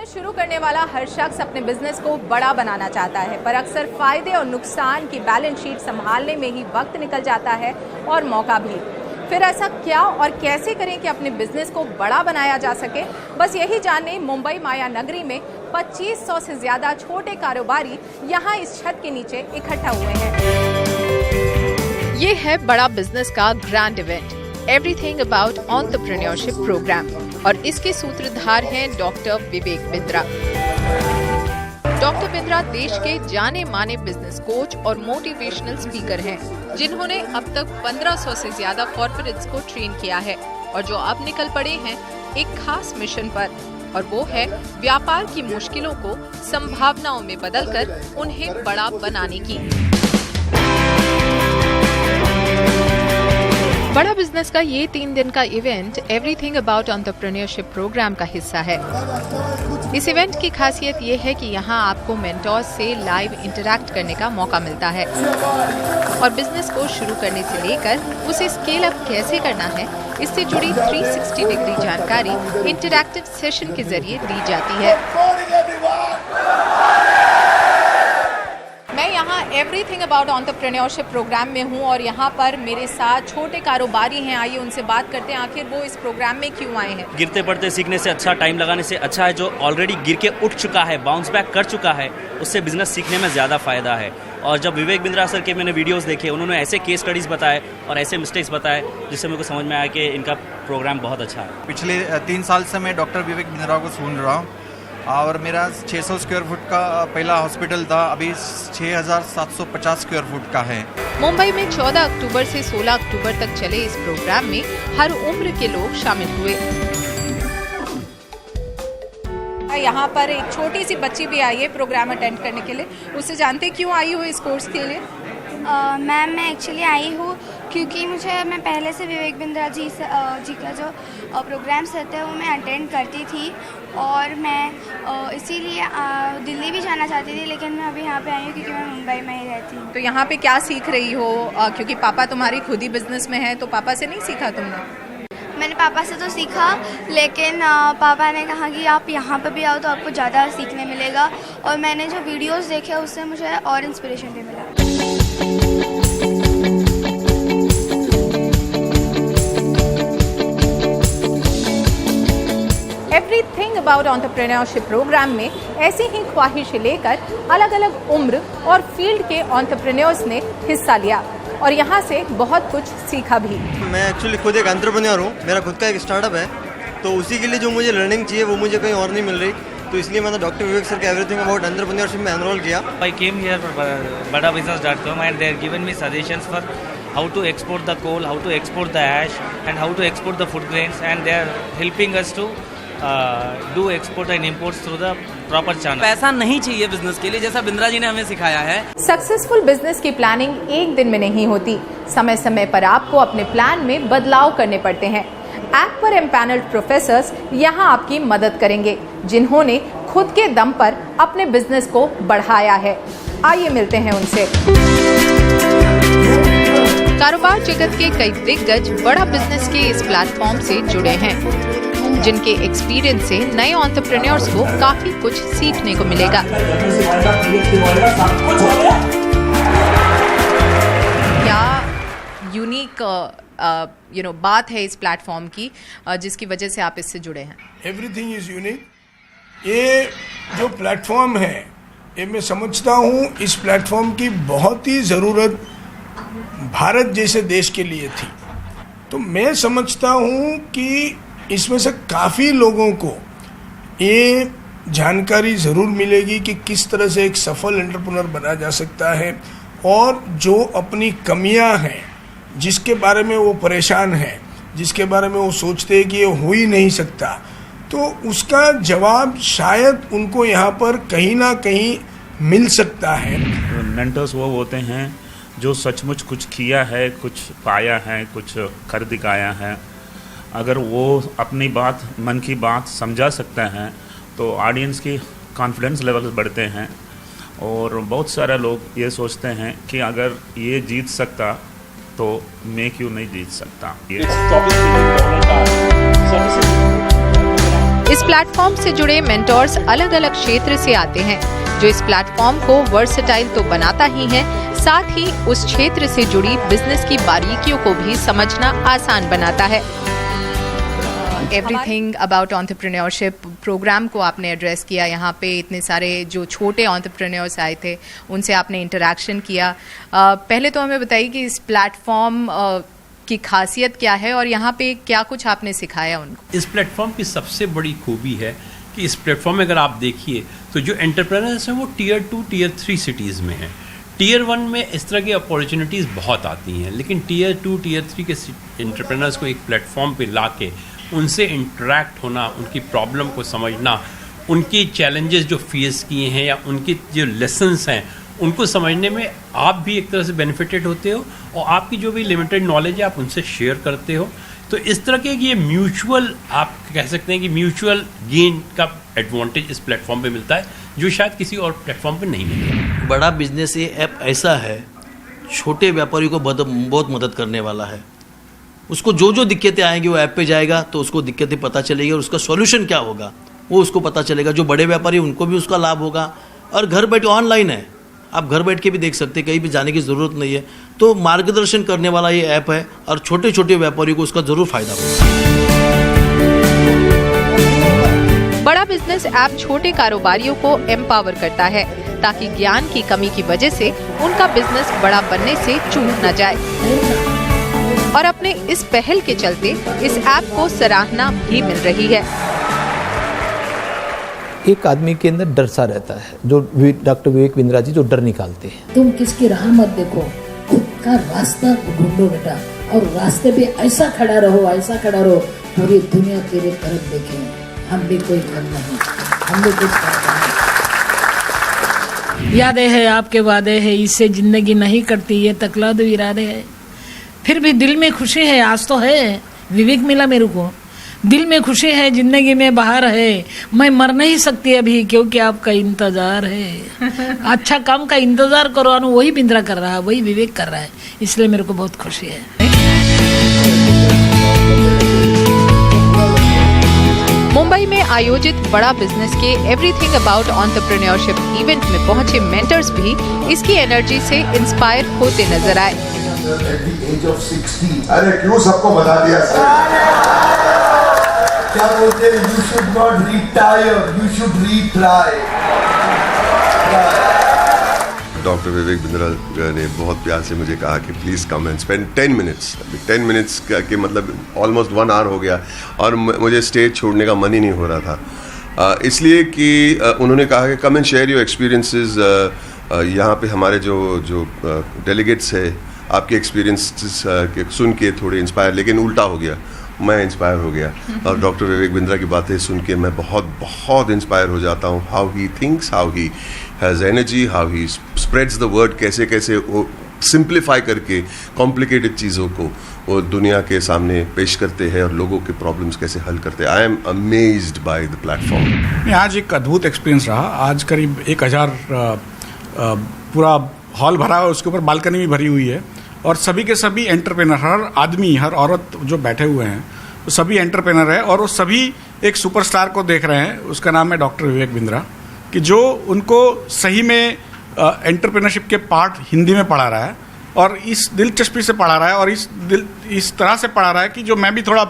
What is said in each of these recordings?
शुरू करने वाला हर शख्स अपने बिजनेस को बड़ा बनाना चाहता है, पर अक्सर फायदे और नुकसान की बैलेंस शीट संभालने में ही वक्त निकल जाता है और मौका भी। फिर ऐसा क्या और कैसे करें कि अपने बिजनेस को बड़ा बनाया जा सके, बस यही जानने मुंबई माया नगरी में 2500 से ज्यादा छोटे कारोबारी यहाँ इस छत के नीचे इकट्ठा हुए हैं। ये है बड़ा बिजनेस का grand event, everything about entrepreneurship program, और इसके सूत्रधार हैं डॉक्टर विवेक बिंद्रा। डॉक्टर बिंद्रा देश के जाने माने बिजनेस कोच और मोटिवेशनल स्पीकर हैं, जिन्होंने अब तक 1500 से ज्यादा कॉर्पोरेट्स को ट्रेन किया है और जो अब निकल पड़े हैं एक खास मिशन पर, और वो है व्यापार की मुश्किलों को संभावनाओं में बदलकर उन्हें बड़ा बनाने की। बड़ा बिजनेस का ये 3 दिन का event everything about entrepreneurship program का हिस्सा है। इस इवेंट की खासियत ये है कि यहाँ आपको मेंटोर्स से लाइव इंटरैक्ट करने का मौका मिलता है और बिजनेस को शुरू करने से लेकर उसे स्केल अप कैसे करना है, इससे जुड़ी 360 डिग्री जानकारी इंटरैक्टिव सेशन के जरिए दी जाती है। मैं यहाँ एवरीथिंग अबाउट एंटरप्रेन्योरशिप प्रोग्राम में हूँ और यहाँ पर मेरे साथ छोटे कारोबारी हैं। आइए उनसे बात करते हैं, आखिर वो इस प्रोग्राम में क्यों आए हैं। गिरते पड़ते सीखने से अच्छा, टाइम लगाने से अच्छा है जो ऑलरेडी गिर के उठ चुका है, बाउंस बैक कर चुका है, उससे बिजनेस सीखने में ज़्यादा फायदा है। और जब विवेक बिंद्रा सर के मैंने वीडियोस देखे, उन्होंने ऐसे केस स्टडीज़ बताए और ऐसे मिस्टेक्स बताए जिससे मेरे को समझ में आया कि इनका प्रोग्राम बहुत अच्छा है। पिछले 3 साल से मैं डॉक्टर विवेक बिंद्रा को सुन रहा हूँ और मेरा 600 स्क्वायर फुट का पहला हॉस्पिटल था, अभी 6750 स्क्वायर फुट का है। मुंबई में 14 अक्टूबर से 16 अक्टूबर तक चले इस प्रोग्राम में हर उम्र के लोग शामिल हुए। यहाँ पर एक छोटी सी बच्ची भी आई है प्रोग्राम अटेंड करने के लिए, उससे जानते क्यों आई हो इस कोर्स के लिए। मैम मैं एक्चुअली आई हूँ क्योंकि मैं पहले से विवेक बिंद्रा जी का जो प्रोग्राम्स रहते हैं वो मैं अटेंड करती थी और मैं इसीलिए दिल्ली भी जाना चाहती थी, लेकिन मैं अभी यहाँ पे आई हूँ क्योंकि मैं मुंबई में ही रहती हूँ। तो यहाँ पे क्या सीख रही हो, क्योंकि पापा तुम्हारी खुद ही बिजनेस में है, तो पापा से नहीं सीखा तुमने? मैंने पापा से तो सीखा, लेकिन पापा ने कहा कि आप यहाँ पे भी आओ तो आपको ज़्यादा सीखने मिलेगा, और मैंने जो वीडियोस देखे उससे मुझे और इंस्पिरेशन भी मिला। एवरीथिंग अबाउट एंटरप्रेन्योरशिप प्रोग्राम में ऐसी ही ख्वाहिश लेकर अलग अलग उम्र और फील्ड के एंटरप्रेन्योर्स ने हिस्सा लिया और यहाँ से बहुत कुछ सीखा भी। मैं एक्चुअली खुद एक एंटरप्रेन्योर हूँ, मेरा खुद का एक स्टार्टअप है, तो उसी के लिए जो मुझे लर्निंग चाहिए वो मुझे कहीं और नहीं मिल रही, तो इसलिए मैंने डॉक्टर विवेक सर के एवरीथिंग अबाउट एंटरप्रेन्योरशिप में एनरोल किया। I came here for badabusiness.com and they are given me suggestions for how to export the coal, how to export the ash and how to export the food grains, and they are helping us to do export and imports through the proper channel. पैसा नहीं चाहिए business के लिए, जैसा बिंद्रा जी ने हमें सिखाया है। सक्सेसफुल बिजनेस की प्लानिंग एक दिन में नहीं होती, समय समय पर आपको अपने प्लान में बदलाव करने पड़ते हैं। ऐप पर एम्पैनल्ड प्रोफेसर्स यहाँ आपकी मदद करेंगे, जिन्होंने खुद के दम पर अपने बिजनेस को बढ़ाया है। आइए मिलते हैं उनसे। कारोबार जगत के कई दिग्गज बड़ा बिजनेस के इस प्लेटफॉर्म से जुड़े हैं, जिनके एक्सपीरियंस से नए एंटरप्रेन्योर्स को काफी कुछ सीखने को मिलेगा। क्या यूनिक बात है इस प्लेटफॉर्म की जिसकी वजह से आप इससे जुड़े हैं? Everything is unique. ये जो प्लेटफॉर्म है, ये मैं समझता हूँ इस प्लेटफॉर्म की बहुत ही ज़रूरत भारत जैसे देश के लिए थी। तो मैं समझता हूँ कि इसमें से काफ़ी लोगों को ये जानकारी ज़रूर मिलेगी कि किस तरह से एक सफल एंटरप्रेन्योर बना जा सकता है, और जो अपनी कमियां हैं, जिसके बारे में वो परेशान है, जिसके बारे में वो सोचते हैं कि ये हो ही नहीं सकता, तो उसका जवाब शायद उनको यहाँ पर कहीं ना कहीं मिल सकता है। मेंटर्स वो होते हैं जो सचमुच कुछ किया है, कुछ पाया है, कुछ कर दिखाया है। अगर वो अपनी बात, मन की बात समझा सकते हैं तो ऑडियंस की कॉन्फिडेंस लेवल बढ़ते हैं, और बहुत सारे लोग ये सोचते हैं कि अगर ये जीत सकता तो मैं क्यों नहीं जीत सकता। इस प्लेटफॉर्म से जुड़े मेंटोर्स अलग अलग क्षेत्र से आते हैं, जो इस प्लेटफॉर्म को वर्सेटाइल तो बनाता ही है, साथ ही उस क्षेत्र से जुड़ी बिजनेस की बारीकियों को भी समझना आसान बनाता है। एवरीथिंग अबाउट एंटरप्रेन्योरशिप प्रोग्राम को आपने एड्रेस किया। यहाँ पे इतने सारे जो छोटे एंटरप्रेन्योर्स आए थे, उनसे आपने इंटरेक्शन किया। पहले तो हमें बताइए कि इस प्लेटफॉर्म की खासियत क्या है और यहाँ पे क्या कुछ आपने सिखाया उनको। इस प्लेटफॉर्म की सबसे बड़ी खूबी है कि इस प्लेटफॉर्म में अगर आप देखिए तो जो एंटरप्रेन्योर्स हैं वो टियर 2 टियर 3 सिटीज़ में हैं। टियर 1 में इस तरह की अपॉर्चुनिटीज़ बहुत आती हैं, लेकिन टियर 2 टियर 3 के एंटरप्रेन्योर्स को एक प्लेटफॉर्म पे ला के उनसे इंटरेक्ट होना, उनकी प्रॉब्लम को समझना, उनकी चैलेंजेस जो फेस किए हैं या उनके जो लेसन्स हैं उनको समझने में आप भी एक तरह से बेनिफिटेड होते हो और आपकी जो भी लिमिटेड नॉलेज है आप उनसे शेयर करते हो। तो इस तरह के ये म्यूचुअल, आप कह सकते हैं कि म्यूचुअल गेन का एडवांटेज इस प्लेटफॉर्म पे मिलता है, जो शायद किसी और प्लेटफॉर्म पे नहीं मिलता। बड़ा बिजनेस ये ऐप ऐसा है, छोटे व्यापारियों को बहुत मदद करने वाला है। उसको जो जो दिक्कतें आएंगी वो ऐप पे जाएगा तो उसको दिक्कतें पता चलेगी और उसका सॉल्यूशन क्या होगा वो उसको पता चलेगा। जो बड़े व्यापारी उनको भी उसका लाभ होगा और घर बैठे ऑनलाइन है, आप घर बैठ के भी देख सकते हैं, कहीं भी जाने की ज़रूरत नहीं है। तो मार्गदर्शन करने वाला ये ऐप है और छोटे छोटे व्यापारियों को उसका ज़रूर फायदा होगा। बड़ा बिजनेस ऐप छोटे कारोबारियों को एम्पावर करता है ताकि ज्ञान की कमी की वजह से उनका बिजनेस बड़ा बनने से चूक न जाए। और अपने इस पहल के चलते इस ऐप को सराहना भी मिल रही है। एक आदमी के अंदर डर सा रहता है, जो डॉक्टर विवेक बिंद्रा जी जो डर निकालते हैं। तुम किसकी राह मत देखो, खुद का रास्ता ढूंढो बेटा, और रास्ते पे ऐसा खड़ा रहो पूरी दुनिया तेरे तरफ देखे। हम भी कोई कम नहीं, हम भी कुछ नहीं। यादें है आपके वादे है, इससे जिंदगी नहीं कटती, ये तकला दो इरादे है। फिर भी दिल में खुशी है, आज तो है विवेक मिला मेरे को, दिल में खुशी है, जिंदगी में बहार है। मैं मर नहीं सकती अभी क्योंकि आपका इंतजार है। अच्छा काम का इंतजार करो, वही बिंद्रा कर रहा है, वही विवेक कर रहा है, इसलिए मेरे को बहुत खुशी है। मुंबई में आयोजित बड़ा बिजनेस के एवरीथिंग अबाउट एंटरप्रेन्योरशिप इवेंट में पहुंचे मेंटर्स भी इसकी एनर्जी से इंस्पायर होते नजर आए। At the age of 60, अरे क्यों सबको बता दिया सर? क्या बोलते हैं? You should not retire, you should retry. Doctor Vivek Bindra ने बहुत प्यार से मुझे कहा कि please come and spend 10 minutes. 10 minutes के मतलब ऑलमोस्ट 1 आवर हो गया और मुझे स्टेज छोड़ने का मन ही नहीं हो रहा था, इसलिए कि उन्होंने कहा कि come and share your experiences. यहाँ पे हमारे जो डेलीगेट्स है, आपके एक्सपीरियंसेस सुन के थोड़े इंस्पायर, लेकिन उल्टा हो गया, मैं इंस्पायर हो गया और डॉक्टर विवेक बिंद्रा की बातें सुन के मैं बहुत इंस्पायर हो जाता हूँ। How he thinks, how he has energy, how he spreads the word, कैसे वो सिंप्लीफाई करके कॉम्प्लिकेटेड चीज़ों को वो दुनिया के सामने पेश करते हैं और लोगों के प्रॉब्लम्स कैसे हल करते हैं। I am amazed by the platform. आज एक अद्भुत एक्सपीरियंस रहा। आज करीब 1000 पूरा हॉल भरा है, उसके ऊपर बालकनी भी भरी हुई है और सभी के सभी एंटरप्रेनर, हर आदमी हर औरत जो बैठे हुए हैं वो सभी एंटरप्रेनर है और वो सभी एक सुपरस्टार को देख रहे हैं। उसका नाम है डॉक्टर विवेक बिंद्रा, कि जो उनको सही में एंटरप्रेनरशिप के पार्ट हिंदी में पढ़ा रहा है और इस दिलचस्पी से पढ़ा रहा है और इस तरह से पढ़ा रहा है कि जो मैं भी थोड़ा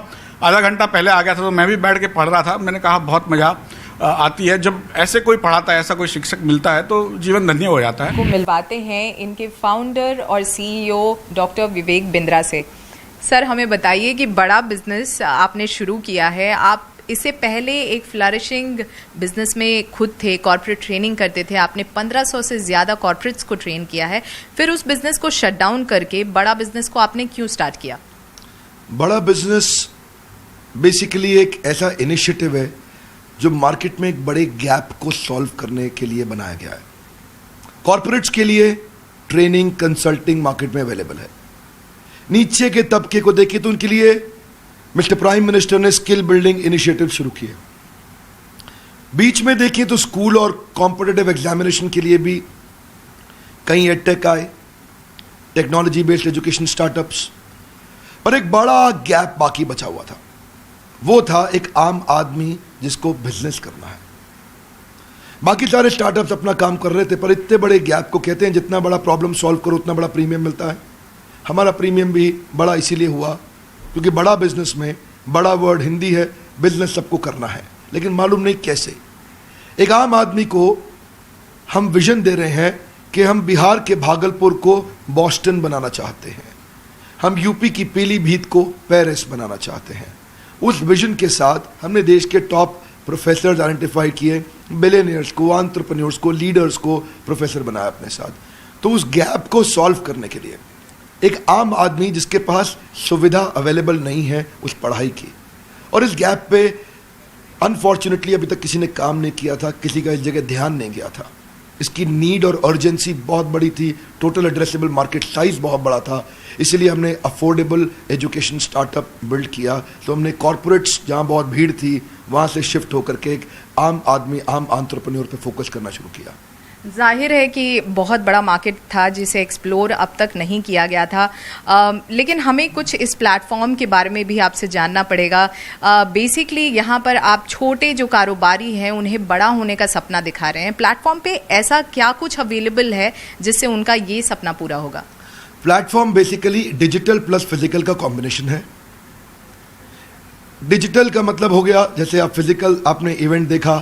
आधा घंटा पहले आ गया था तो मैं भी बैठ के पढ़ रहा था। मैंने कहा बहुत मज़ा आती है जब ऐसे कोई पढ़ाता है, ऐसा कोई शिक्षक मिलता है तो जीवन धन्य हो जाता है। को मिलवाते हैं इनके फाउंडर और सीईओ डॉक्टर विवेक बिंद्रा से। सर हमें बताइए कि बड़ा बिजनेस आपने शुरू किया है, आप इससे पहले एक फ्लरिशिंग बिजनेस में खुद थे, कॉर्पोरेट ट्रेनिंग करते थे, आपने 1500 से ज़्यादा कॉर्पोरेट्स को ट्रेन किया है, फिर उस बिजनेस को शट डाउन करके बड़ा बिजनेस को आपने क्यों स्टार्ट किया? बड़ा बिजनेस बेसिकली एक ऐसा इनिशिएटिव है जो मार्केट में एक बड़े गैप को सॉल्व करने के लिए बनाया गया है। कॉर्पोरेट्स के लिए ट्रेनिंग कंसल्टिंग मार्केट में अवेलेबल है। नीचे के तबके को देखिए तो उनके लिए मिस्टर प्राइम मिनिस्टर ने स्किल बिल्डिंग इनिशिएटिव शुरू किए। बीच में देखिए तो स्कूल और कॉम्पिटिटिव एग्जामिनेशन के लिए भी कई एडटेक आए, टेक्नोलॉजी बेस्ड एजुकेशन स्टार्टअप्स, पर एक बड़ा गैप बाकी बचा हुआ था। वो था एक आम आदमी जिसको बिजनेस करना है। बाकी सारे स्टार्टअप्स अपना काम कर रहे थे, पर इतने बड़े गैप को कहते हैं जितना बड़ा प्रॉब्लम सॉल्व करो उतना बड़ा प्रीमियम मिलता है। हमारा प्रीमियम भी बड़ा इसीलिए हुआ क्योंकि बड़ा बिजनेस में बड़ा वर्ड हिंदी है, बिजनेस सबको करना है, लेकिन मालूम नहीं कैसे। एक आम आदमी को हम विजन दे रहे हैं कि हम बिहार के भागलपुर को बॉस्टन बनाना चाहते हैं, हम यूपी की पीलीभीत को पेरिस बनाना चाहते हैं। उस विजन के साथ हमने देश के टॉप प्रोफेसर्स आइडेंटिफाई किए, बिलियनियर्स को, एंटरप्रेन्योर्स को, लीडर्स को प्रोफेसर बनाया अपने साथ। तो उस गैप को सॉल्व करने के लिए एक आम आदमी जिसके पास सुविधा अवेलेबल नहीं है उस पढ़ाई की, और इस गैप पे अनफॉर्चुनेटली अभी तक किसी ने काम नहीं किया था, किसी का इस जगह ध्यान नहीं गया था। इसकी नीड और अर्जेंसी बहुत बड़ी थी, टोटल एड्रेसेबल मार्केट साइज बहुत बड़ा था, इसलिए हमने अफोर्डेबल एजुकेशन स्टार्टअप बिल्ड किया। तो हमने कॉरपोरेट्स जहाँ बहुत भीड़ थी वहाँ से शिफ्ट होकर के एक आम आदमी, आम एंटरप्रेन्योर पे फोकस करना शुरू किया। जाहिर है कि बहुत बड़ा मार्केट था जिसे एक्सप्लोर अब तक नहीं किया गया था, लेकिन हमें कुछ इस प्लेटफॉर्म के बारे में भी आपसे जानना पड़ेगा। बेसिकली यहाँ पर आप छोटे जो कारोबारी हैं उन्हें बड़ा होने का सपना दिखा रहे हैं। प्लेटफॉर्म पे ऐसा क्या कुछ अवेलेबल है जिससे उनका ये सपना पूरा होगा? Platform basically digital plus physical का कॉम्बिनेशन है। डिजिटल का मतलब हो गया, जैसे आप फिजिकल, आपने इवेंट देखा,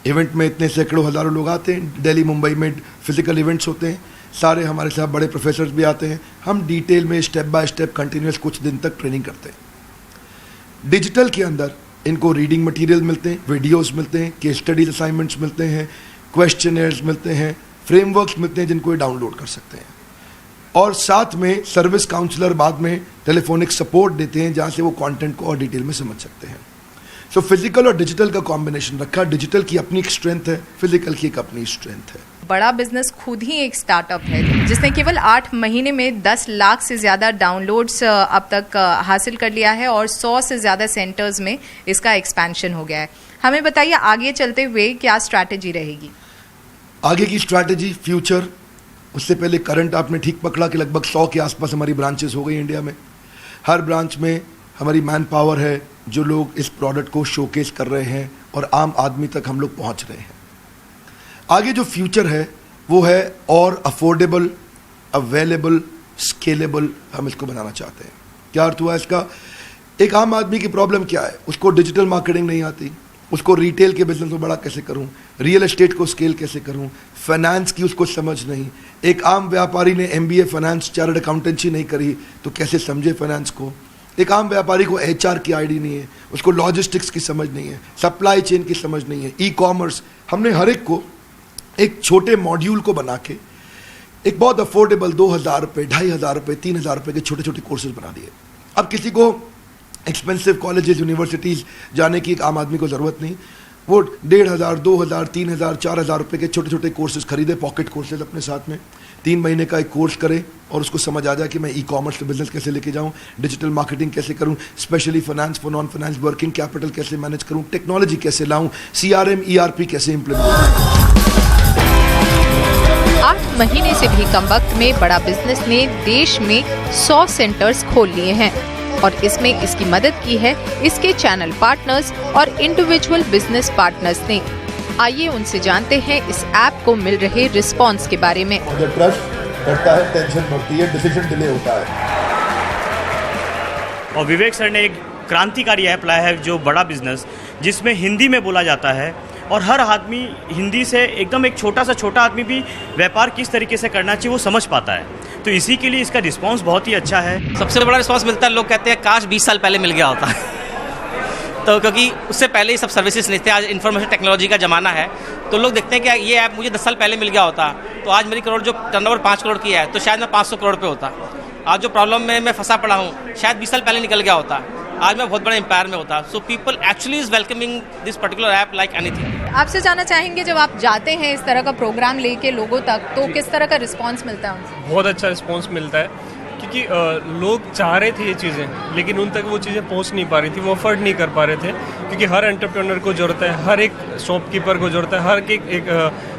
इवेंट में इतने सैकड़ों हज़ारों लोग आते हैं, दिल्ली मुंबई में फिजिकल इवेंट्स होते हैं, सारे हमारे साथ बड़े प्रोफेसर्स भी आते हैं, हम डिटेल में स्टेप बाय स्टेप कंटिन्यूस कुछ दिन तक ट्रेनिंग करते हैं। डिजिटल के अंदर इनको रीडिंग मटेरियल मिलते हैं, वीडियोस मिलते हैं, केस स्टडीज असाइनमेंट्स मिलते हैं, क्वेश्चनर्स मिलते हैं, फ्रेमवर्क्स मिलते हैं जिनको ये डाउनलोड कर सकते हैं, और साथ में सर्विस काउंसलर बाद में टेलीफोनिक सपोर्ट देते हैं जहाँ से वो कंटेंट को और डिटेल में समझ सकते हैं। सो फिजिकल और डिजिटल का कॉम्बिनेशन रखा। डिजिटल की अपनी एक स्ट्रेंथ है, फिजिकल की एक अपनी स्ट्रेंथ है। बड़ा बिजनेस खुद ही एक स्टार्टअप है जिसने केवल 8 महीने में 10 लाख से ज़्यादा डाउनलोड्स अब तक हासिल कर लिया है और 100 से ज़्यादा सेंटर्स में इसका एक्सपेंशन हो गया है। हमें बताइए आगे चलते हुए क्या स्ट्रैटेजी रहेगी? आगे की स्ट्रैटेजी, फ्यूचर, उससे पहले करंट आपने ठीक पकड़ा कि लगभग 100 के आसपास हमारी ब्रांचेस हो गई इंडिया में। हर ब्रांच में हमारी मैन पावर है, जो लोग इस प्रोडक्ट को शोकेस कर रहे हैं और आम आदमी तक हम लोग पहुंच रहे हैं। आगे जो फ्यूचर है वो है और अफोर्डेबल, अवेलेबल, स्केलेबल हम इसको बनाना चाहते हैं। क्या अर्थ हुआ इसका? एक आम आदमी की प्रॉब्लम क्या है? उसको डिजिटल मार्केटिंग नहीं आती, उसको रिटेल के बिजनेस को बड़ा कैसे करूं, रियल एस्टेट को स्केल कैसे करूं, फाइनेंस की उसको समझ नहीं। एक आम व्यापारी ने MBA फाइनेंस, चार्टर्ड अकाउंटेंसी नहीं करी तो कैसे समझे फाइनेंस को। एक आम व्यापारी को HR की आईडी नहीं है, उसको लॉजिस्टिक्स की समझ नहीं है, सप्लाई चेन की समझ नहीं है, ई-कॉमर्स। हमने हर एक को एक छोटे मॉड्यूल को बना के एक बहुत अफोर्डेबल 2000 रुपये, 2500 रुपये, 3000 रुपये के छोटे छोटे कोर्सेज बना दिए। अब किसी को एक्सपेंसिव कॉलेजेस, यूनिवर्सिटीज़ जाने की एक आम आदमी को ज़रूरत नहीं, वो 1500, 2000, 3000, 4000 रुपये के छोटे छोटे कोर्सेज खरीदे, पॉकेट कोर्सेज अपने साथ में 3 महीने का एक कोर्स करे और उसको समझ आ जाए कि मैं ई-कॉमर्स से बिजनेस कैसे लेके जाऊं, डिजिटल मार्केटिंग कैसे करूं, specially finance for non finance, working capital कैसे मैनेज करूं, टेक्नोलॉजी कैसे लाऊं, CRM, ERP कैसे इम्प्लीमेंट करूं। 8 महीने से भी कम वक्त में बड़ा बिजनेस ने देश में 100 सेंटर्स खोल लिए हैं और इसमें इसकी मदद की है इसके चैनल पार्टनर्स और इंडिविजुअल बिजनेस पार्टनर्स ने। आइए उनसे जानते हैं इस ऐप को मिल रहे रिस्पॉन्स के बारे में। जब ट्रस्ट बढ़ता है, टेंशन बढ़ती है, डिसीजन डिले होता है। और विवेक सर ने एक क्रांतिकारी ऐप लाया है जो बड़ा बिजनेस, जिसमें हिंदी में बोला जाता है और हर आदमी हिंदी से एकदम एक छोटा आदमी भी व्यापार किस तरीके से करना चाहिए वो समझ पाता है। तो इसी के लिए इसका रिस्पांस बहुत ही अच्छा है। सबसे बड़ा रिस्पांस मिलता है, लोग कहते हैं काश 20 साल पहले मिल गया होता तो क्योंकि उससे पहले ही सब सर्विसेज नहीं थे। आज इन्फॉर्मेशन टेक्नोलॉजी का ज़माना है, तो लोग देखते हैं कि ये ऐप मुझे 10 साल पहले मिल गया होता तो आज मेरी करोड़ जो टर्नओवर 5 करोड़ की है तो शायद मैं 500 करोड़ पे होता। आज जो प्रॉब्लम में मैं फंसा पड़ा हूँ शायद 20 साल पहले निकल गया होता, आज मैं बहुत बड़े एम्पायर में होता। So people actually is welcoming this particular app like anything. आपसे जानना चाहेंगे, जब आप जाते हैं इस तरह का प्रोग्राम लेके लोगों तक, तो किस तरह का रिस्पांस मिलता है उनसे? बहुत अच्छा रिस्पांस मिलता है क्योंकि लोग चाह रहे थे ये चीज़ें लेकिन उन तक वो चीज़ें पहुंच नहीं पा रही थी, वो अफोर्ड नहीं कर पा रहे थे क्योंकि हर एंटरप्रेन्योर को ज़रूरत है, हर एक शॉपकीपर को ज़रूरत है, हर एक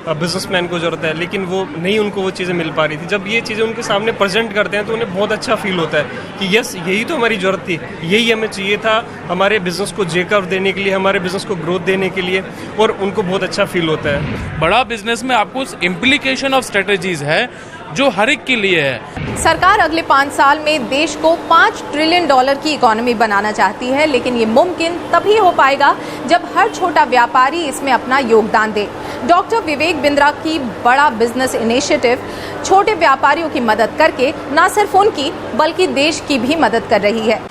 बिजनेसमैन को ज़रूरत है, लेकिन वो नहीं, उनको वो चीज़ें मिल पा रही थी। जब ये चीज़ें उनके सामने प्रेजेंट करते हैं तो उन्हें बहुत अच्छा फील होता है कि यस, यही तो हमारी ज़रूरत थी, यही हमें चाहिए था हमारे बिज़नेस को जेकअप देने के लिए, हमारे बिज़नेस को ग्रोथ देने के लिए, और उनको बहुत अच्छा फील होता है। बड़ा बिजनेस में आपको इम्प्लीकेशन ऑफ स्ट्रेटजीज है जो हर एक के लिए है। सरकार अगले 5 साल में देश को $5 ट्रिलियन की इकोनॉमी बनाना चाहती है, लेकिन ये मुमकिन तभी हो पाएगा जब हर छोटा व्यापारी इसमें अपना योगदान दे। डॉक्टर विवेक बिंद्रा की बड़ा बिजनेस इनिशिएटिव छोटे व्यापारियों की मदद करके न सिर्फ उनकी बल्कि देश की भी मदद कर रही है।